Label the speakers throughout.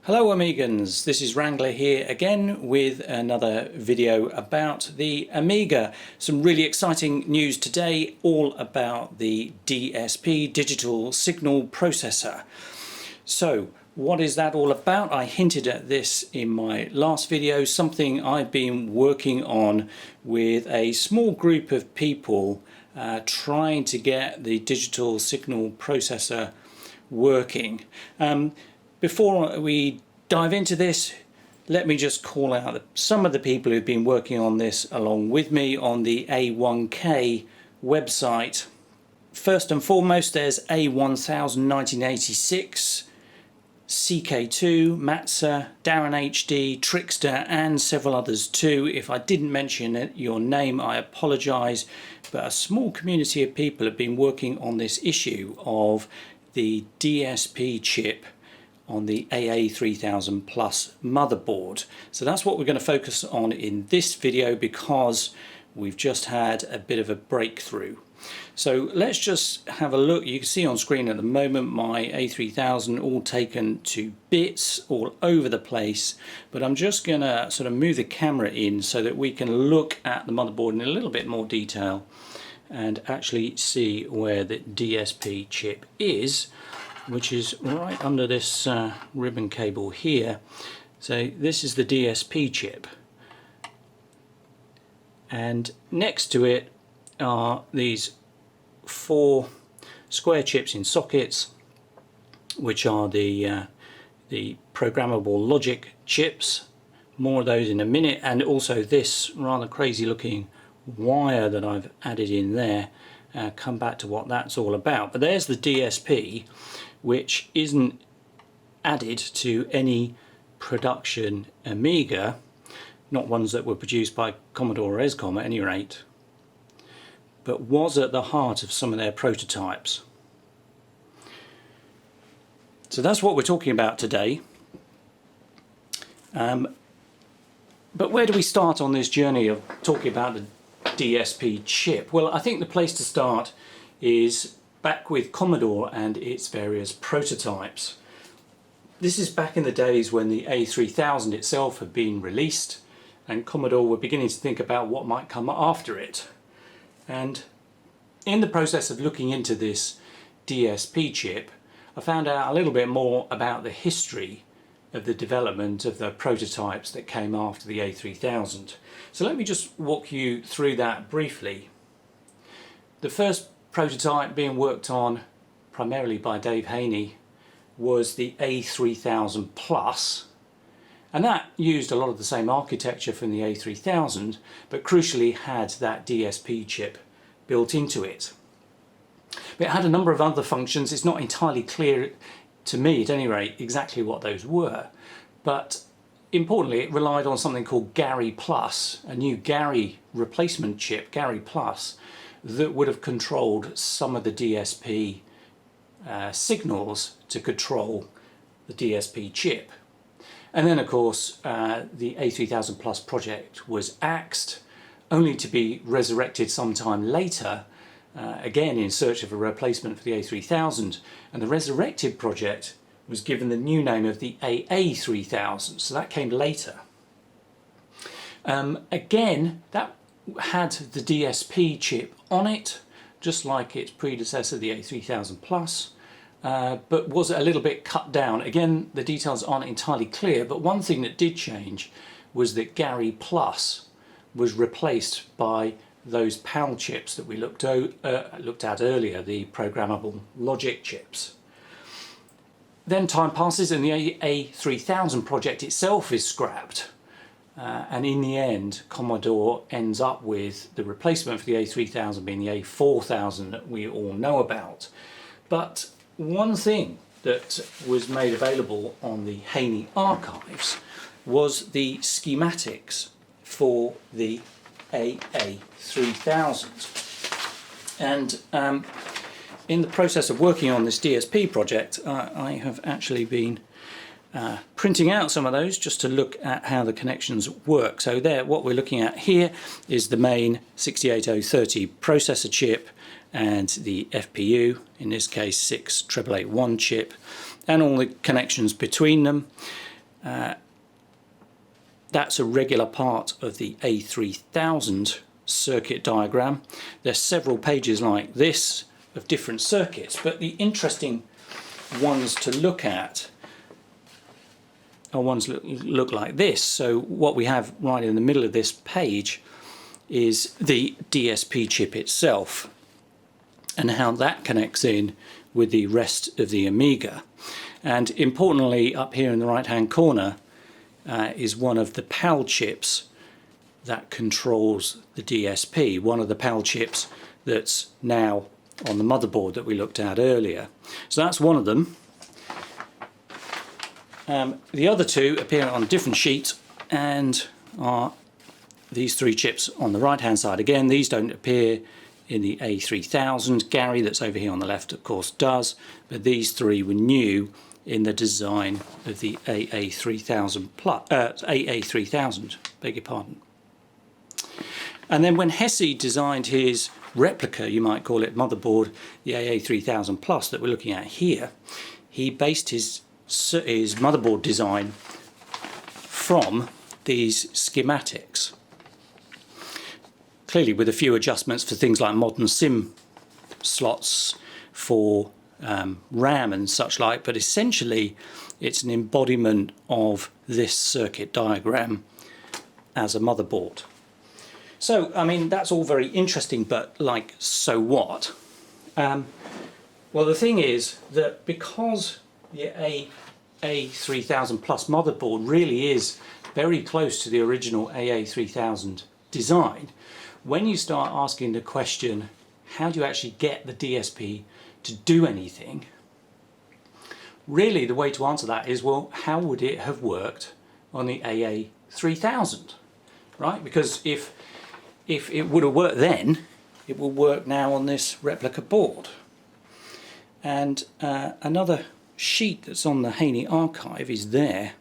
Speaker 1: Hello Amigans, this is Wrangler here again with another video about the Amiga. Some really exciting news today, all about the DSP, Digital Signal Processor. So what is that all about? I hinted at this in my last video, something I've been working on with a small group of people trying to get the digital signal processor working. Before we dive into this, let me just call out some of the people who've been working on this along with me on the A1K website. First and foremost, there's A3000 1986, CKTwo, Matze, DarrenHD, Trixster and several others too. If I didn't mention your name, I apologise, but a small community of people have been working on this issue of the DSP chip on the AA3000 Plus motherboard. So that's what we're going to focus on in this video because we've just had a bit of a breakthrough. So let's just have a look. You can see on screen at the moment my A3000 all taken to bits all over the place, but I'm just going to sort of move the camera in so that we can look at the motherboard in a little bit more detail and actually see where the DSP chip is, which is right under this ribbon cable here. So this is the DSP chip, and next to it are these 4 square chips in sockets, which are the programmable logic chips. More of those in a minute, and also this rather crazy looking wire that I've added in there. Come back to what that's all about. But there's the DSP, which isn't added to any production Amiga, not ones that were produced by Commodore or Escom at any rate, but was at the heart of some of their prototypes. So that's what we're talking about today. But where do we start on this journey of talking about the DSP chip? Well, I think the place to start is back with Commodore and its various prototypes. This is back in the days when the A3000 itself had been released and Commodore were beginning to think about what might come after it. And in the process of looking into this DSP chip, I found out a little bit more about the history of the development of the prototypes that came after the A3000. So let me just walk you through that briefly. The first prototype being worked on primarily by Dave Haney was the A3000 Plus, and that used a lot of the same architecture from the A3000, but crucially had that DSP chip built into it. But it had a number of other functions. It's not entirely clear to me, at any rate, exactly what those were, but importantly it relied on something called Gary Plus, a new Gary replacement chip, Gary Plus, that would have controlled some of the DSP signals to control the DSP chip. And then of course the A3000 Plus project was axed, only to be resurrected sometime later, again in search of a replacement for the A3000, and the resurrected project was given the new name of the AA3000, so that came later. Again, that had the DSP chip on it, just like its predecessor, the A3000 Plus, but was a little bit cut down. Again, the details aren't entirely clear, but one thing that did change was that Gary Plus was replaced by those PAL chips that we looked at earlier, the programmable logic chips. Then time passes and the A3000 project itself is scrapped. And in the end, Commodore ends up with the replacement for the A3000 being the A4000 that we all know about. But one thing that was made available on the Haney archives was the schematics for the AA3000. And in the process of working on this DSP project, I have actually been printing out some of those just to look at how the connections work. So there, what we're looking at here is the main 68030 processor chip and the FPU, in this case 68881 chip, and all the connections between them. That's a regular part of the A3000 circuit diagram. There's several pages like this of different circuits, but the interesting ones to look at are ones that look like this. So what we have right in the middle of this page is the DSP chip itself and how that connects in with the rest of the Amiga. And importantly, up here in the right hand corner is one of the PAL chips that controls the DSP, one of the PAL chips that's now on the motherboard that we looked at earlier. So that's one of them. The other two appear on different sheets and are these three chips on the right hand side. Again, these don't appear in the A3000. Gary, that's over here on the left, of course, does, but these three were new in the design of the AA3000 AA3000, beg your pardon. And then when Hesse designed his replica, you might call it, motherboard, the AA3000 Plus that we're looking at here, he based his motherboard design from these schematics. Clearly with a few adjustments for things like modern SIM slots for RAM and such like, but essentially it's an embodiment of this circuit diagram as a motherboard. So, I mean, that's all very interesting, but like, so what? Well, the thing is that because the AA3000 Plus motherboard really is very close to the original AA3000 design, when you start asking the question, how do you actually get the DSP to do anything? Really, the way to answer that is, well, how would it have worked on the AA3000, right? Because if it would have worked then, it will work now on this replica board. And another sheet that's on the Haney archive is there.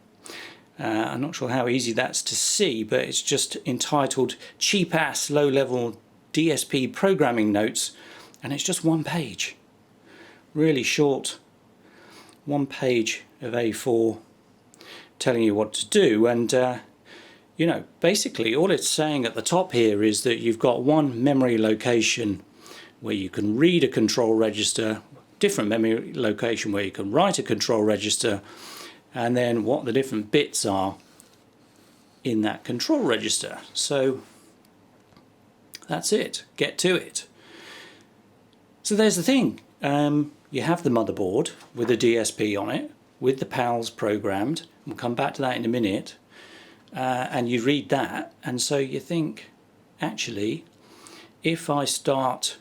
Speaker 1: I'm not sure how easy that's to see, but it's just entitled Cheap Ass Low Level DSP Programming Notes, and it's just one page. Really short, one page of A4 telling you what to do. And you know, basically all it's saying at the top here is that you've got one memory location where you can read a control register, different memory location where you can write a control register, and then what the different bits are in that control register. So that's it, get to it. So there's the thing, you have the motherboard with the DSP on it, with the PALs programmed, we'll come back to that in a minute, and you read that, and so you think, actually, if I start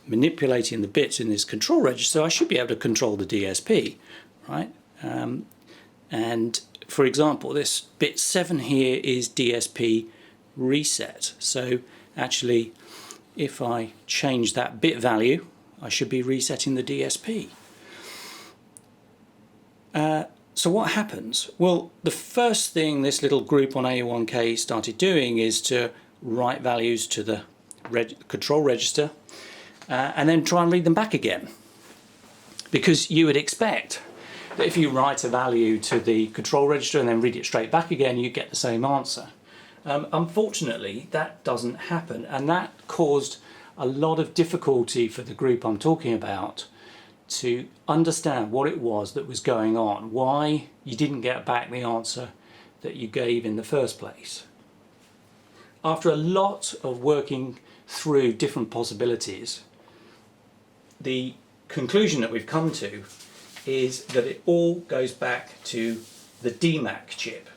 Speaker 1: manipulating the bits in this control register, I should be able to control the DSP, right? And for example, this bit 7 here is DSP reset. So actually, if I change that bit value, I should be resetting the DSP. So what happens? Well, the first thing this little group on A1K started doing is to write values to the control register and then try and read them back again. Because you would expect that if you write a value to the control register and then read it straight back again, you get the same answer. Unfortunately, that doesn't happen, and that caused a lot of difficulty for the group I'm talking about to understand what it was that was going on, why you didn't get back the answer that you gave in the first place. After a lot of working through different possibilities, the conclusion that we've come to is that it all goes back to the DMAC chip.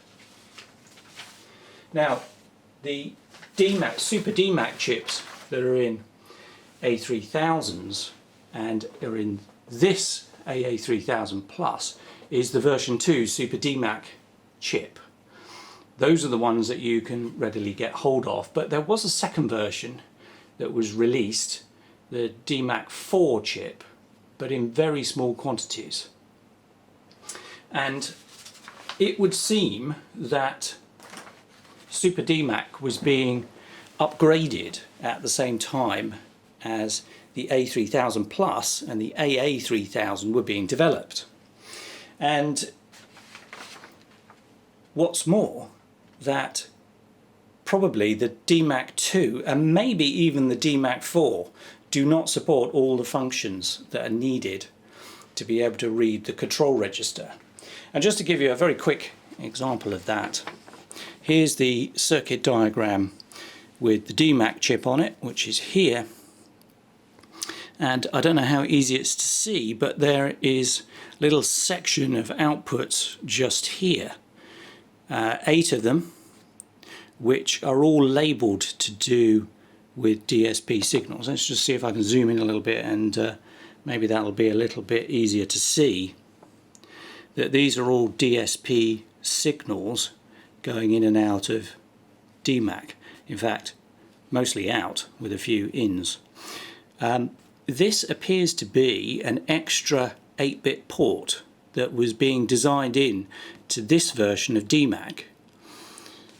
Speaker 1: Now, the DMAC, Super DMAC chips that are in A3000s and are in this AA3000 Plus is the version 2 Super DMAC chip. Those are the ones that you can readily get hold of, but there was a second version that was released, the DMAC 4 chip, but in very small quantities. And it would seem that Super DMAC was being upgraded at the same time as the A3000 Plus and the AA3000 were being developed. And what's more, that probably the DMAC2 and maybe even the DMAC4 do not support all the functions that are needed to be able to read the control register. And just to give you a very quick example of that, here's the circuit diagram with the DMAC chip on it, which is here. And I don't know how easy it's to see, but there is a little section of outputs just here. 8 of them, which are all labelled to do with DSP signals. Let's just see if I can zoom in a little bit, and maybe that'll be a little bit easier to see. That these are all DSP signals going in and out of DMAC. In fact, mostly out with a few ins. This appears to be an extra 8-bit port that was being designed in to this version of DMAC.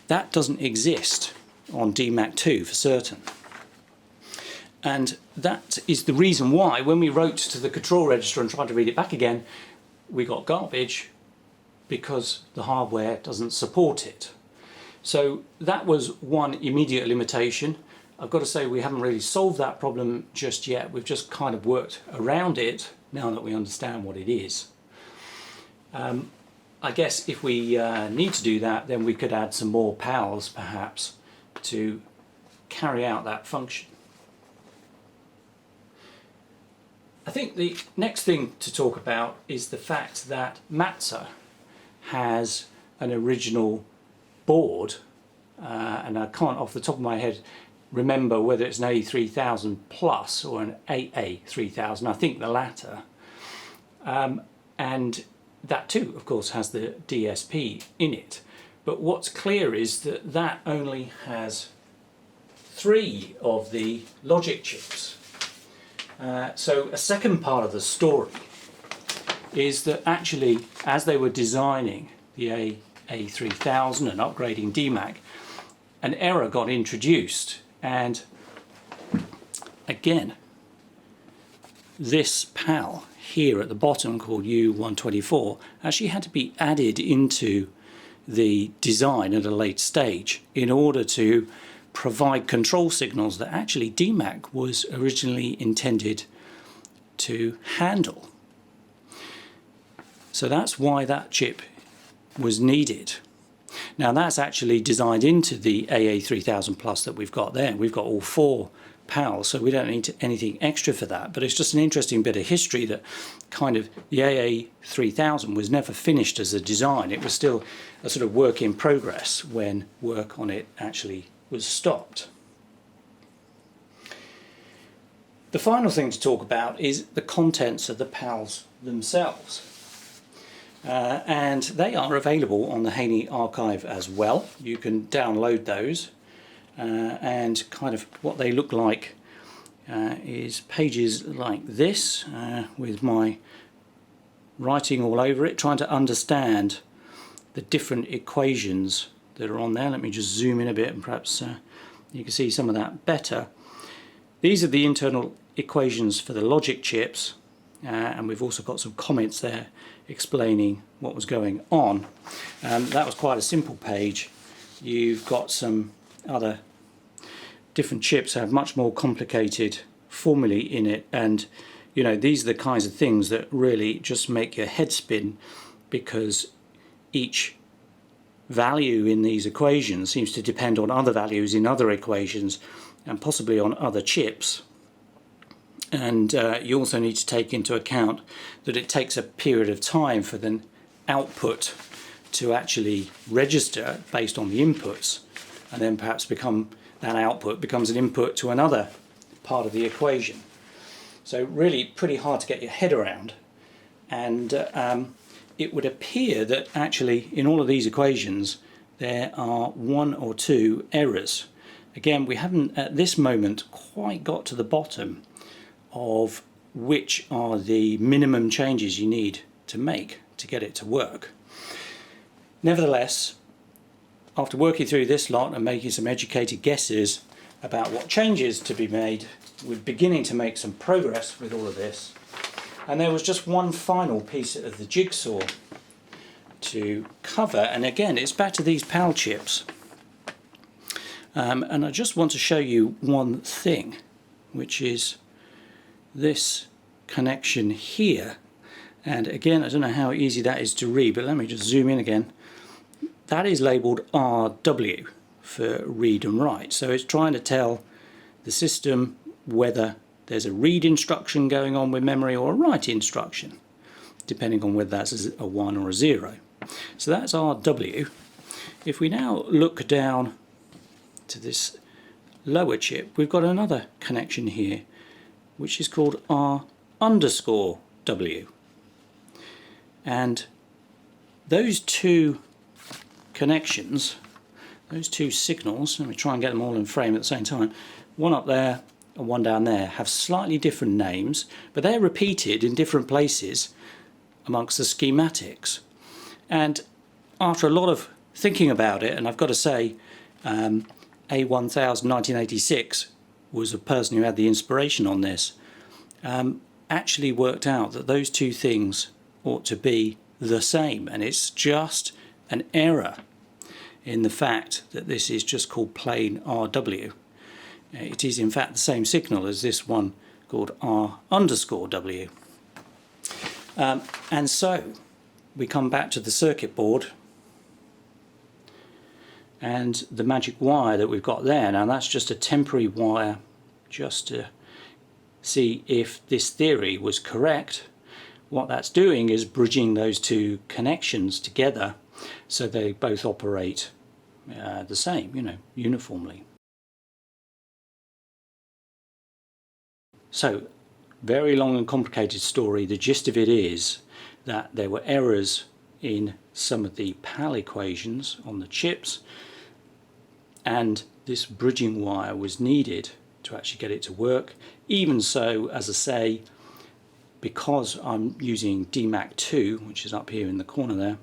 Speaker 1: That doesn't exist on DMAC2 for certain. And that is the reason why when we wrote to the control register and tried to read it back again, we got garbage, because the hardware doesn't support it. So that was one immediate limitation. I've got to say we haven't really solved that problem just yet. We've just kind of worked around it now that we understand what it is. I guess if we need to do that, then we could add some more PALs perhaps to carry out that function. I think the next thing to talk about is the fact that Matze has an original board, and I can't off the top of my head remember whether it's an AA3000 Plus or an AA3000, I think the latter, and that too of course has the DSP in it. But what's clear is that that only has 3 of the logic chips. So a second part of the story is that actually, as they were designing the AA3000 and upgrading DMAC, an error got introduced, and again this PAL here at the bottom called U124 actually had to be added into the design at a late stage in order to provide control signals that actually DMAC was originally intended to handle. So that's why that chip was needed. Now that's actually designed into the AA3000 Plus that we've got there. We've got all 4 PALs, so we don't need anything extra for that. But it's just an interesting bit of history that kind of the AA3000 was never finished as a design. It was still a sort of work in progress when work on it actually was stopped. The final thing to talk about is the contents of the PALs themselves. And they are available on the Haney archive as well. You can download those, and kind of what they look like is pages like this, with my writing all over it, trying to understand the different equations that are on there. Let me just zoom in a bit and perhaps you can see some of that better. These are the internal equations for the logic chips, and we've also got some comments there explaining what was going on. That was quite a simple page. You've got some other different chips have much more complicated formulae in it, and you know, these are the kinds of things that really just make your head spin, because each value in these equations seems to depend on other values in other equations and possibly on other chips. And you also need to take into account that it takes a period of time for the output to actually register based on the inputs, and then perhaps that output becomes an input to another part of the equation. So really pretty hard to get your head around, and it would appear that actually in all of these equations there are 1 or 2 errors. Again, we haven't at this moment quite got to the bottom of which are the minimum changes you need to make to get it to work. Nevertheless, after working through this lot and making some educated guesses about what changes to be made, we're beginning to make some progress with all of this. And there was just one final piece of the jigsaw to cover, and again it's back to these PAL chips, and I just want to show you one thing, which is this connection here. And again, I don't know how easy that is to read, but let me just zoom in again. That is labelled RW for read and write, so it's trying to tell the system whether there's a read instruction going on with memory or a write instruction, depending on whether that's a 1 or a 0. So that's RW. If we now look down to this lower chip, we've got another connection here, which is called R_W. And those two connections, those two signals, let me try and get them all in frame at the same time, one up there and one down there, have slightly different names, but they're repeated in different places amongst the schematics. And after a lot of thinking about it, and I've got to say, AA3000 1986 was the person who had the inspiration on this, actually worked out that those two things ought to be the same, and it's just an error in the fact that this is just called plain RW. It is in fact the same signal as this one called R_W. And so we come back to the circuit board and the magic wire that we've got there. Now that's just a temporary wire, just to see if this theory was correct. What that's doing is bridging those two connections together so they both operate the same, uniformly. So, very long and complicated story. The gist of it is that there were errors in some of the PAL equations on the chips, and this bridging wire was needed to actually get it to work. Even so, as I say, because I'm using DMAC2, which is up here in the corner there,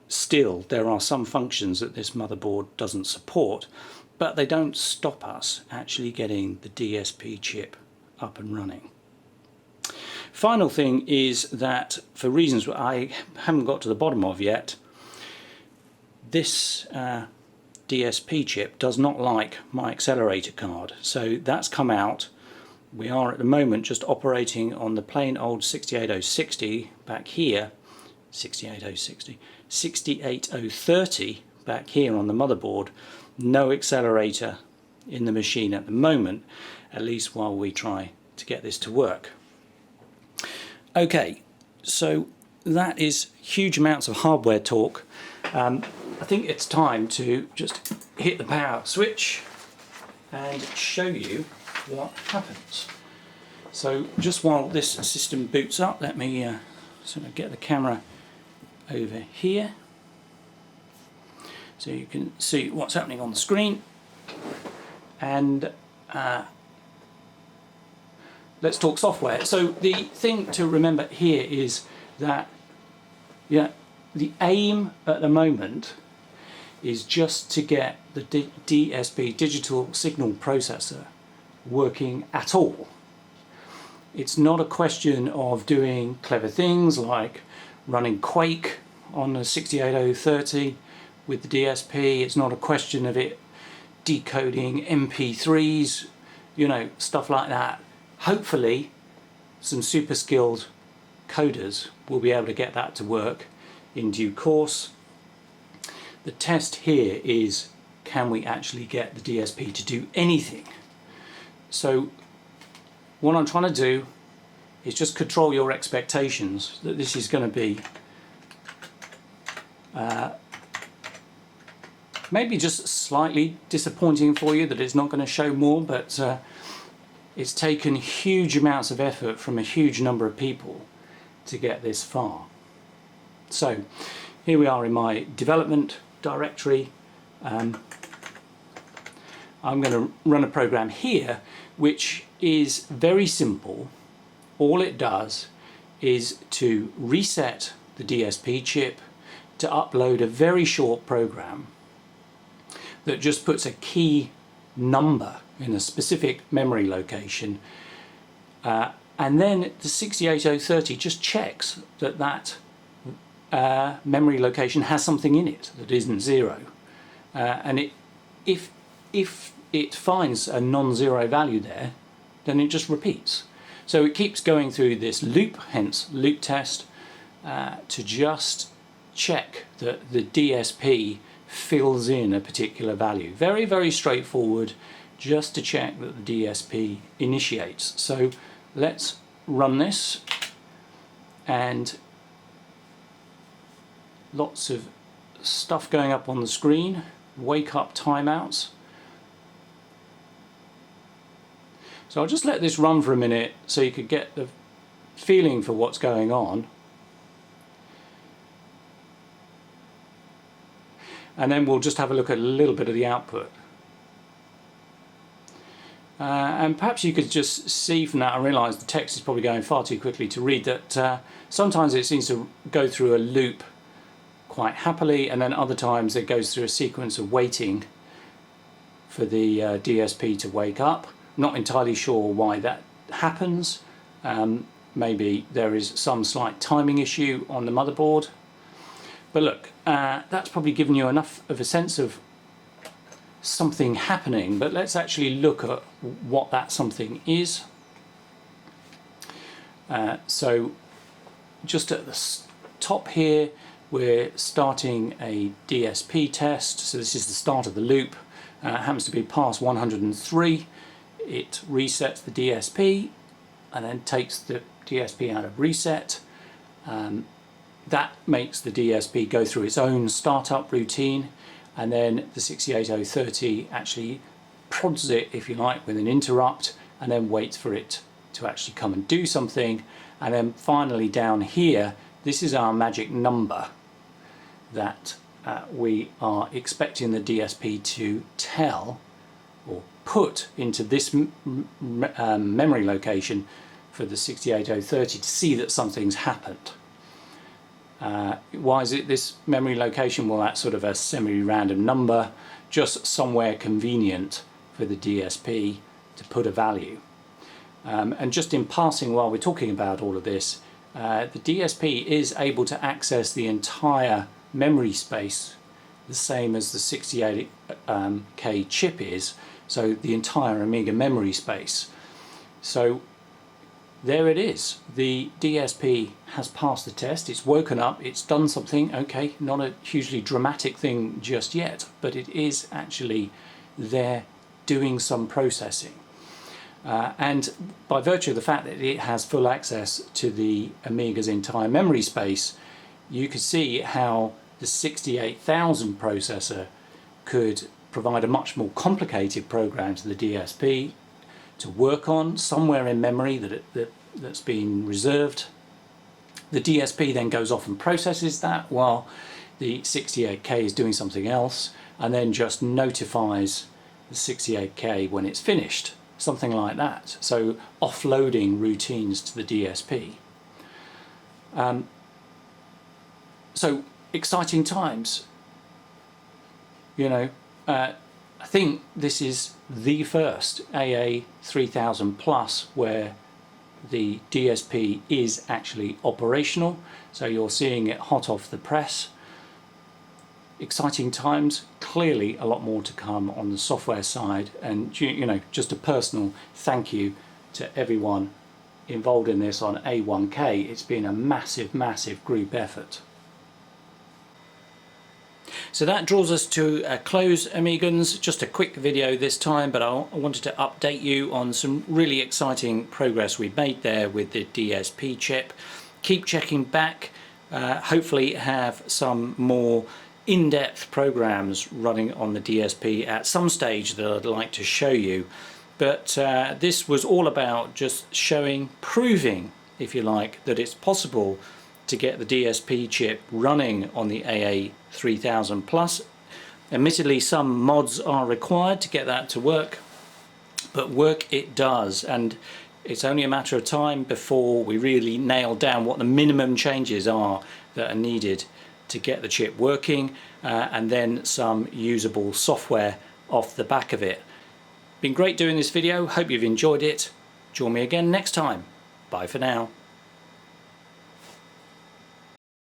Speaker 1: still there are some functions that this motherboard doesn't support, but they don't stop us actually getting the DSP chip up and running. Final thing is that, for reasons I haven't got to the bottom of yet, this DSP chip does not like my accelerator card, so that's come out. We are at the moment just operating on the plain old 68060 back here, 68030 back here on the motherboard. No accelerator in the machine at the moment, at least while we try to get this to work. Okay, so that is huge amounts of hardware talk. I think it's time to just hit the power switch and show you what happens. So just while this system boots up, let me sort of get the camera over here so you can see what's happening on the screen. And let's talk software. So the thing to remember here is that the aim at the moment is just to get the DSP, digital signal processor, working at all. It's not a question of doing clever things like running Quake on the 68030 with the DSP. It's not a question of it decoding MP3s, stuff like that. Hopefully some super skilled coders will be able to get that to work in due course. The test here is, can we actually get the DSP to do anything? So what I'm trying to do is just control your expectations that this is going to be maybe just slightly disappointing for you, that it's not going to show more, but it's taken huge amounts of effort from a huge number of people to get this far. So here we are in my development directory. I'm going to run a program here which is very simple. All it does is to reset the DSP chip, to upload a very short program that just puts a key number in a specific memory location, and then the 68030 just checks that that memory location has something in it that isn't 0. And if it finds a non-zero value there, then it just repeats. So it keeps going through this loop, hence loop test, to just check that the DSP fills in a particular value. Very, very straightforward, just to check that the DSP initiates. So let's run this, and lots of stuff going up on the screen. Wake up timeouts. So I'll just let this run for a minute so you could get the feeling for what's going on. And then we'll just have a look at a little bit of the output. And perhaps you could just see from that, I realise the text is probably going far too quickly to read, that sometimes it seems to go through a loop quite happily, and then other times it goes through a sequence of waiting for the DSP to wake up. I'm not entirely sure why that happens. Maybe there is some slight timing issue on the motherboard. But look, that's probably given you enough of a sense of something happening, but let's actually look at what that something is. So just at the top here, we're starting a DSP test. So this is the start of the loop. It happens to be past 103. It resets the DSP and then takes the DSP out of reset. That makes the DSP go through its own startup routine, and then the 68030 actually prods it, if you like, with an interrupt, and then waits for it to actually come and do something. And then finally down here, this is our magic number that we are expecting the DSP to tell or put into this memory location for the 68030 to see that something's happened. Why is it this memory location? Well, that's sort of a semi-random number, just somewhere convenient for the DSP to put a value. And just in passing, while we're talking about all of this, the DSP is able to access the entire memory space, the same as the 68K chip is, so the entire Amiga memory space. So there it is. The DSP has passed the test, it's woken up, it's done something. Okay, not a hugely dramatic thing just yet, but it is actually there doing some processing. And by virtue of the fact that it has full access to the Amiga's entire memory space, you can see how the 68000 processor could provide a much more complicated program to the DSP to work on somewhere in memory that's been reserved. The DSP then goes off and processes that while the 68K is doing something else, and then just notifies the 68K when it's finished, something like that. So offloading routines to the DSP. So exciting times, you know. I think this is the first AA3000 Plus where the DSP is actually operational, so you're seeing it hot off the press. Exciting times, clearly a lot more to come on the software side, and you know, just a personal thank you to everyone involved in this on A1K. It's been a massive group effort. So that draws us to a close, Amigans. Just a quick video this time, but I wanted to update you on some really exciting progress we made there with the DSP chip. Keep checking back, hopefully have some more in-depth programs running on the DSP at some stage that I'd like to show you. But this was all about just showing, proving, if you like, that it's possible to get the DSP chip running on the AA3000 Plus. Admittedly, some mods are required to get that to work, but work it does, and it's only a matter of time before we really nail down what the minimum changes are that are needed to get the chip working, and then some usable software off the back of it. Been great doing this video, hope you've enjoyed it. Join me again next time. Bye for now.